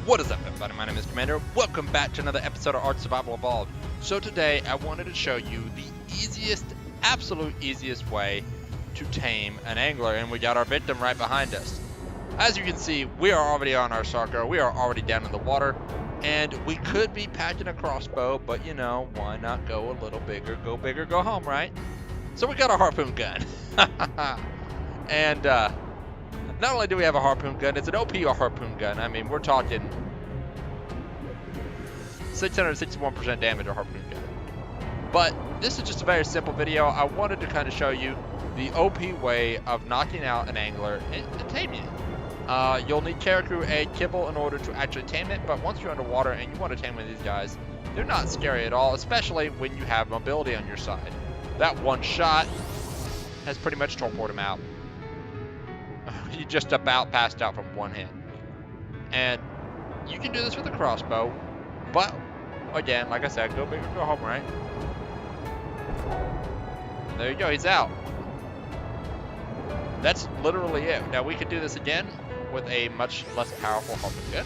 What is up, everybody? My name is Commander. Welcome back to another episode of Art Survival Evolved. So today I wanted to show you the easiest, absolute easiest way to tame an angler, and we got our victim right behind us. As you can see, we are already on our Sarko. We are already down in the water, and we could be packing a crossbow, but you know, why not go a little bigger, go home, right? So we got a harpoon gun. And not only do we have a harpoon gun, it's an OP harpoon gun. I mean, we're talking 661% damage a harpoon gun. But this is just a very simple video. I wanted to kind of show you the OP way of knocking out an angler and taming it. You'll need carrot crew a kibble in order to actually tame it, but once you're underwater and you want to tame one of these guys, they're not scary at all, especially when you have mobility on your side. That one shot has pretty much torpedoed him out. He just about passed out from one hit. And you can do this with a crossbow, but again, like I said, go big or go home, right? And there you go, he's out. That's literally it. Now we could do this again with a much less powerful harpoon gun.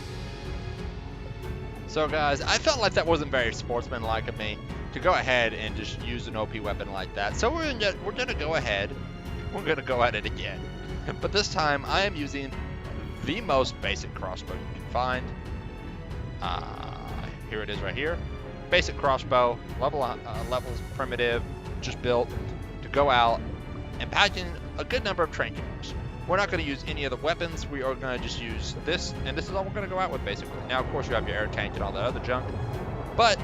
So guys, I felt like that wasn't very sportsmanlike of me to go ahead and just use an OP weapon like that. So we're gonna go ahead. We're gonna go at it again. But this time I am using the most basic crossbow you can find. Here it is right here. Basic crossbow, levels primitive, just built to go out and pack in a good number of train killers. We're not going to use any of the weapons. We are going to just use this, and this is all we're going to go out with basically. Now, of course, you have your air tank and all that other junk, but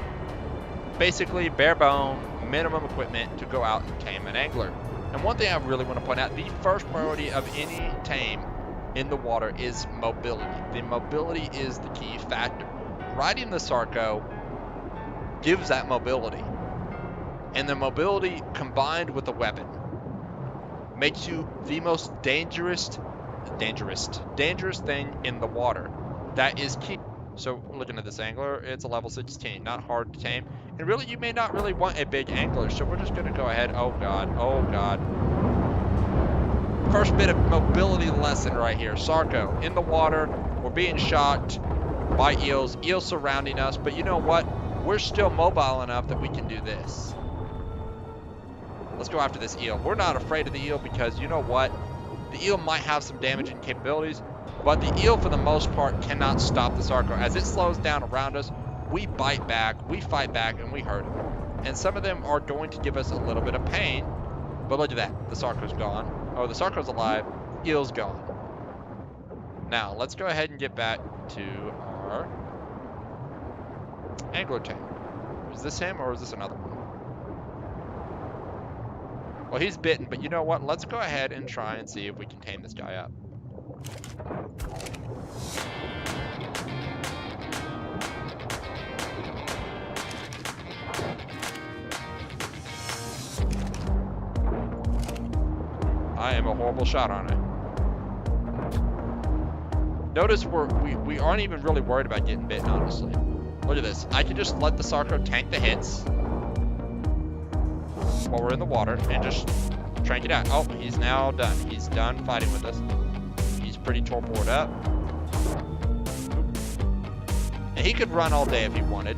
basically bare bone, minimum equipment to go out and tame an angler. And one thing I really want to point out, the first priority of any tame in the water is mobility. The mobility is the key factor. Riding the Sarko gives that mobility. And the mobility combined with the weapon makes you the most dangerous thing in the water. That is key. So looking at this angler, it's a level 16, not hard to tame. And really, you may not really want a big angler, so we're just going to go ahead. Oh god, oh god. First bit of mobility lesson right here. Sarko, in the water, we're being shocked by eels surrounding us, but you know what? We're still mobile enough that we can do this. Let's go after this eel. We're not afraid of the eel because you know what? The eel might have some damaging capabilities, but the eel for the most part cannot stop the Sarko. As it slows down around us, we bite back, we fight back, and we hurt them. And some of them are going to give us a little bit of pain, but look at that. The Sarko's gone. Oh, the Sarko's alive. Eel's gone. Now, let's go ahead and get back to our angler tank. Is this him or is this another one? Well, he's bitten, but you know what? Let's go ahead and try and see if we can tame this guy up. I am a horrible shot on it. Notice we aren't even really worried about getting bitten, honestly. Look at this. I can just let the Sarko tank the hits while we're in the water and just trank it out. Oh, he's now done. He's done fighting with us. He's pretty torpedoed up. And he could run all day if he wanted.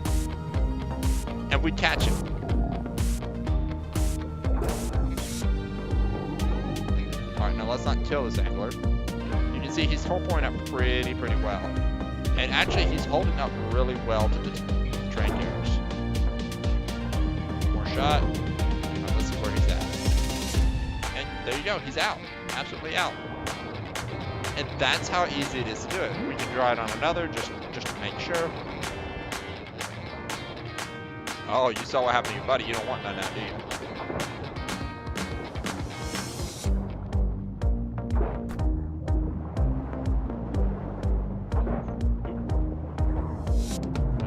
And we'd catch him. Alright, now let's not kill this angler. You can see he's torpedoing up pretty well. And actually, he's holding up really well to the train killers. More shot. Now let's see where he's at. And there you go, he's out. Absolutely out. And that's how easy it is to do it. We can draw it on another just to make sure. Oh, you saw what happened to your buddy. You don't want none now, do you?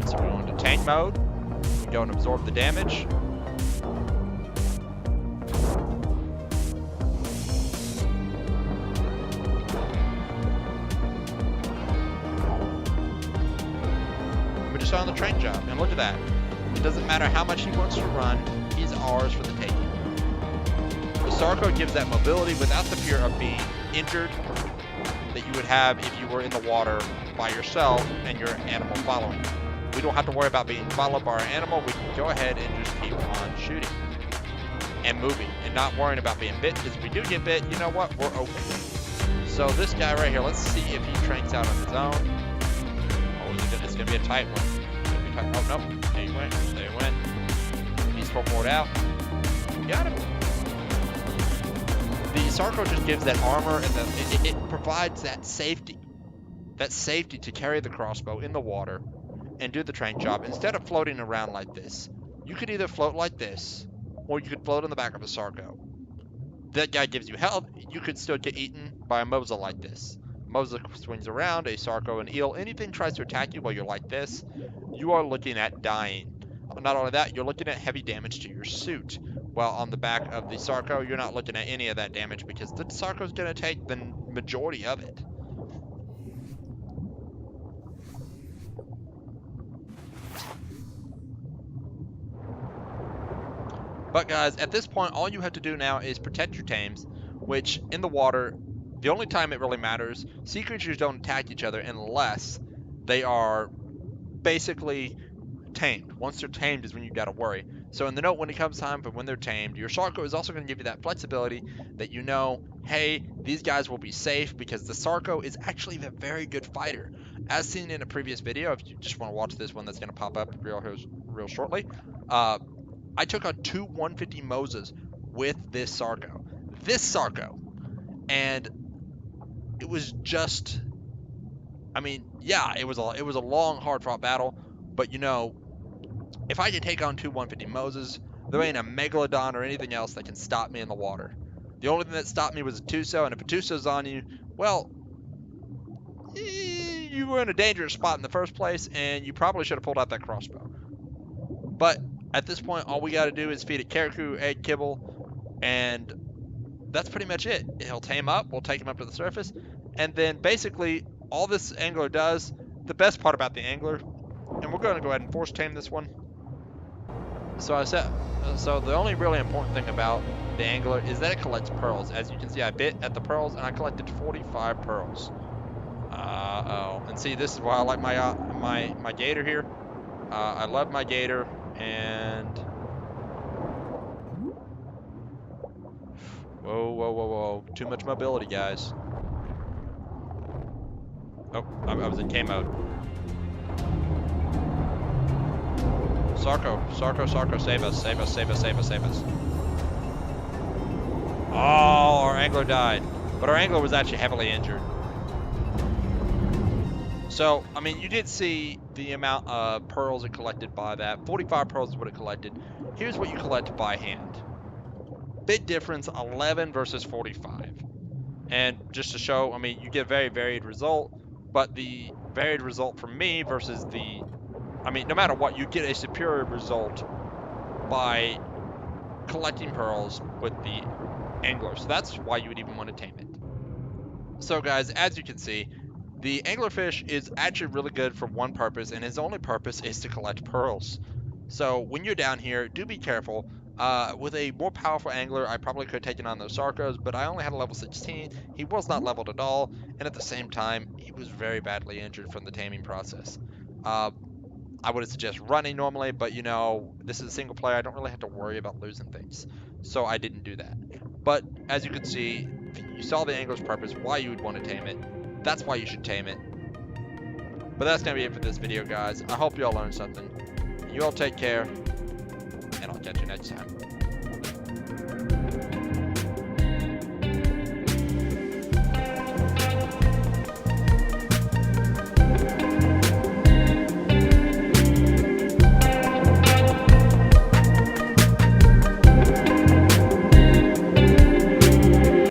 So we're going to tank mode. We go and absorb the damage. We're just on the train job, and look at that. It doesn't matter how much he wants to run, he's ours for the taking. The Sarko gives that mobility without the fear of being injured that you would have if you were in the water by yourself and your animal following you. We don't have to worry about being followed by our animal. We can go ahead and just keep on shooting and moving and not worrying about being bit, because if we do get bit, you know what? We're open. So this guy right here, let's see if he tranks out on his own. Oh, it's going to be a tight one. Oh, no. There you went. There you went. He's forward out. Got him. The Sarco just gives that armor, and it provides that safety to carry the crossbow in the water and do the train job instead of floating around like this. You could either float like this, or you could float on the back of a Sarco. That guy gives you health. You could still get eaten by a Mosa like this. Mosa swings around, a Sarco, an eel. Anything tries to attack you while you're like this, you are looking at dying. Not only that, you're looking at heavy damage to your suit. While on the back of the Sarco, you're not looking at any of that damage because the Sarco is going to take the majority of it. But guys, at this point, all you have to do now is protect your tames, which in the water, the only time it really matters, sea creatures don't attack each other unless they are basically tamed. Once they're tamed is when you gotta worry. So in the note, when it comes time for when they're tamed, your Sarco is also going to give you that flexibility that you know, hey, these guys will be safe because the Sarco is actually a very good fighter. As seen in a previous video, if you just want to watch this one that's going to pop up real shortly, I took on 2 150 Moses with this Sarco. And it was just, I mean, yeah, it was a long, hard-fought battle, but you know, if I can take on 2 150 Moses, there ain't a Megalodon or anything else that can stop me in the water. The only thing that stopped me was a Tuso, and if a Tuso's on you, well, you were in a dangerous spot in the first place, and you probably should have pulled out that crossbow. But at this point, all we got to do is feed it Karaku, egg, kibble, and that's pretty much it. He'll tame up, we'll take him up to the surface, and then basically all this angler does, the best part about the angler, and we're going to go ahead and force tame this one. So the only really important thing about the angler is that it collects pearls. As you can see, I bit at the pearls and I collected 45 pearls. And see, this is why I like my gator here. I love my gator, and whoa, too much mobility, guys. Oh, I was in K mode. Sarco, save us. Oh, our angler died. But our angler was actually heavily injured. So, I mean, you did see the amount of pearls it collected by that. 45 pearls is what it collected. Here's what you collect by hand. Big difference, 11 versus 45. And just to show, I mean, you get a very varied result, but the varied result for me versus the, I mean, no matter what, you get a superior result by collecting pearls with the angler. So that's why you would even want to tame it. So guys, as you can see, the anglerfish is actually really good for one purpose, and his only purpose is to collect pearls. So when you're down here, do be careful. With a more powerful angler, I probably could have taken on those Sarcos, but I only had a level 16. He was not leveled at all, and at the same time, he was very badly injured from the taming process. I would suggest running normally, but you know, this is a single player. I don't really have to worry about losing things, so I didn't do that. But as you can see, you saw the angler's purpose, why you would want to tame it. That's why you should tame it. But that's going to be it for this video, guys. I hope you all learned something. You all take care, and I'll catch you next time.